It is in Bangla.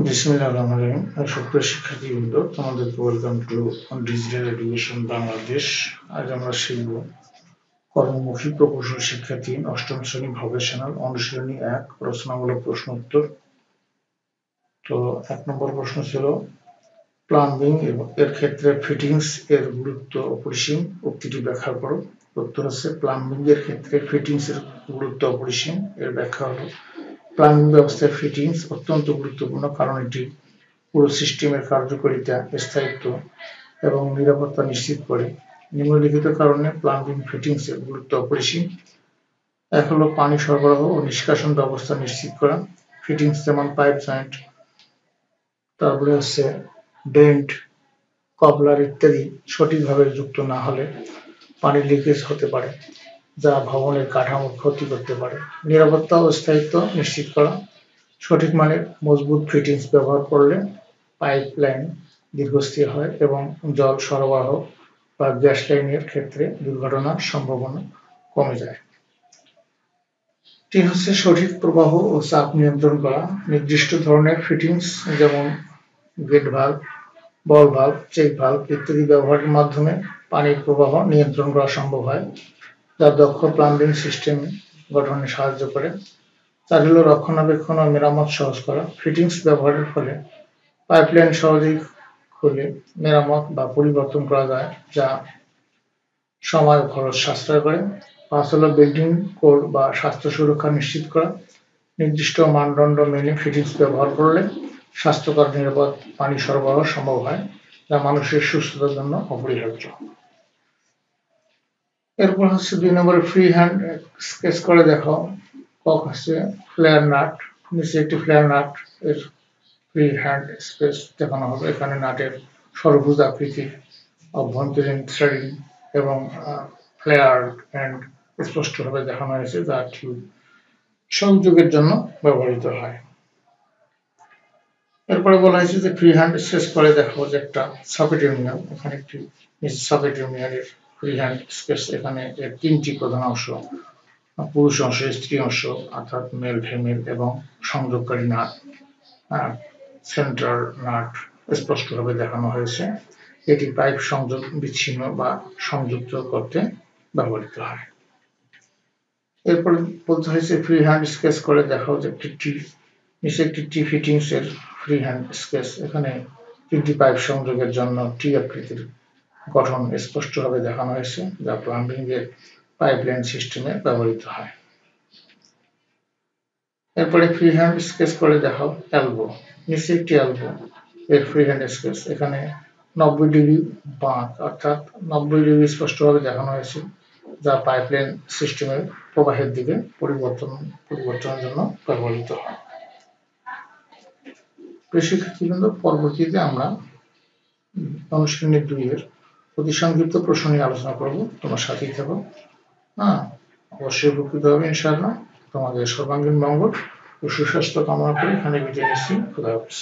বিসমিল্লাহির সুপ্রিয় শিক্ষার্থীবৃন্দ, তোমাদেরকে welcome to digital education Bangladesh. আজ আমরা শিখব কর্মমুখী প্রকৌশল শিক্ষা ৩ অষ্টম শ্রেণী ভকেশনাল অনুশীলনী ১ রচনামূলক প্রশ্ন উত্তর। তো ১ নম্বর প্রশ্ন ছিল প্লাম্বিং এর ক্ষেত্রে ফিটিংস এর গুরুত্ব অপরিসীম, উক্তিটি ব্যাখ্যা করো। উত্তর হচ্ছে প্লাম্বিং এর ক্ষেত্রে ফিটিংস এর গুরুত্ব অপরিসীম। এর ব্যাখ্যা হলো প্লাম্বিং ব্যবস্থায় ফিটিংস অত্যন্ত গুরুত্বপূর্ণ, কারণ এটি পুরো সিস্টেমের কার্যকারিতা, স্থায়িত্ব এবং নিরাপত্তা নিশ্চিত করে। নিম্নলিখিত কারণে প্লাম্বিং ফিটিংস এর গুরুত্ব অপরিসীম। এক হলো পানি সরবরাহ ও নিষ্কাশন ব্যবস্থা নিশ্চিত করা। ফিটিংস যেমন পাইপ জয়েন্ট, তারপরে হচ্ছে ডেন্ট, কপলার ইত্যাদি সঠিকভাবে যুক্ত না হলে পানি লিকেজ হতে পারে, যা ভবনের কাঠামোর ক্ষতি করতে পারে। নিরাপত্তা ও স্থায়িত্ব নিশ্চিত করা। সঠিক মানের মজবুত ফিটিংস ব্যবহার করলে পাইপ লাইন দীর্ঘস্থায়ী হয় এবং জল সরবরাহ বা গ্যাস লাইনের ক্ষেত্রে দুর্ঘটনার সম্ভাবনা কমে যায়। ৩ হচ্ছে সঠিক প্রবাহ ও চাপ নিয়ন্ত্রণ করা। নির্দিষ্ট ধরনের ফিটিংস যেমন gate valve, ball valve, check valve ইত্যাদি ব্যবহারের মাধ্যমে পানির প্রবাহ নিয়ন্ত্রণ করা সম্ভব হয়, যা দক্ষ প্লাম্বিং সিস্টেম গঠনে সাহায্য করে। ৪ হলো রক্ষণাবেক্ষণ ও মেরামত সহজ করা। ফিটিংস ব্যবহারের ফলে পাইপলাইন সহজেই খুলে মেরামত বা পরিবর্তন করা যায়, যা সময় ও খরচ সাশ্রয় করে। ৫ হলো বিল্ডিং কোড বা স্বাস্থ্য সুরক্ষা নিশ্চিত করা। নির্দিষ্ট মানদণ্ড মেনে ফিটিংস ব্যবহার করলে স্বাস্থ্যকর নিরাপদ পানি সরবরাহ সম্ভব হয়, যা মানুষের সুস্থতার জন্য অপরিহার্য। এরপর হচ্ছে ২ নম্বরে ফ্রি হ্যান্ড স্কেচ করে দেখাও। কক হচ্ছে ফ্লেয়ার নাট, নিচে একটি ফ্লেয়ার নাট এর ফ্রি হ্যান্ড স্কেচ দেখানো হবে। এখানে নাটের ষড়ভুজ আকৃতির অভ্যন্তরীণ থ্রেডিং এবং ফ্লেয়ার এন্ড স্পষ্টভাবে দেখানো হয়েছে, যা টিউব সংযোগের জন্য ব্যবহৃত হয়। এরপরে বলা হয়েছে যে ফ্রি হ্যান্ড স্কেচ করে দেখাবো যে একটা সকেট ইউনিয়ন। এখানে একটি সকেট ইউনিয়নের ফ্রি হ্যান্ড স্কেচ। এখানে এর ৩টি প্রধান অংশ, পুরুষ অংশ, স্ত্রী অংশ অর্থাৎ মেল ফিমেল এবং সংযোগকারী নাট, সেন্টার নাট স্পষ্টভাবে দেখানো হয়েছে। এটি পাইপ সংযোগ বিচ্ছিন্ন বা সংযুক্ত করতে ব্যবহৃত হয়। এরপরে বলতে হয়েছে ফ্রি হ্যান্ড স্কেচ করে দেখাও যে নিচে একটি টি ফিটিংস এর ফ্রি হ্যান্ড স্কেচ। এখানে ৩টি পাইপ সংযোগের জন্য টি আকৃতির গঠন স্পষ্টভাবে দেখানো হয়েছে, যা প্লাম্বিং এর পাইপলাইন সিস্টেমে ব্যবহৃত হয়। এরপরে ফ্রি হ্যান্ড স্কেচ করে দেখাও এলবো। নিচে একটি এলবো এর ফ্রি হ্যান্ড স্কেচ। এখানে ৯০ ডিগ্রি বাঁক অর্থাৎ ৯০ ডিগ্রি স্পষ্টভাবে দেখানো হয়েছে, যা পাইপলাইন সিস্টেমের প্রবাহের দিকে পরিবর্তনের জন্য ব্যবহৃত হয়। প্রিয় শিক্ষার্থীবৃন্দ, পরবর্তীতে আমরা অনুশীলনী ২ এর অতি সংক্ষিপ্ত প্রশ্ন নিয়ে আলোচনা করব। তোমার সাথেই থাকো। অবশ্যই উপকৃত হবে ইনশাআল্লাহ। তোমাদের সর্বাঙ্গীন মঙ্গল ও সুস্বাস্থ্য কামনা করে এখানে বিদায় নিচ্ছি। খুদা হাফেজ।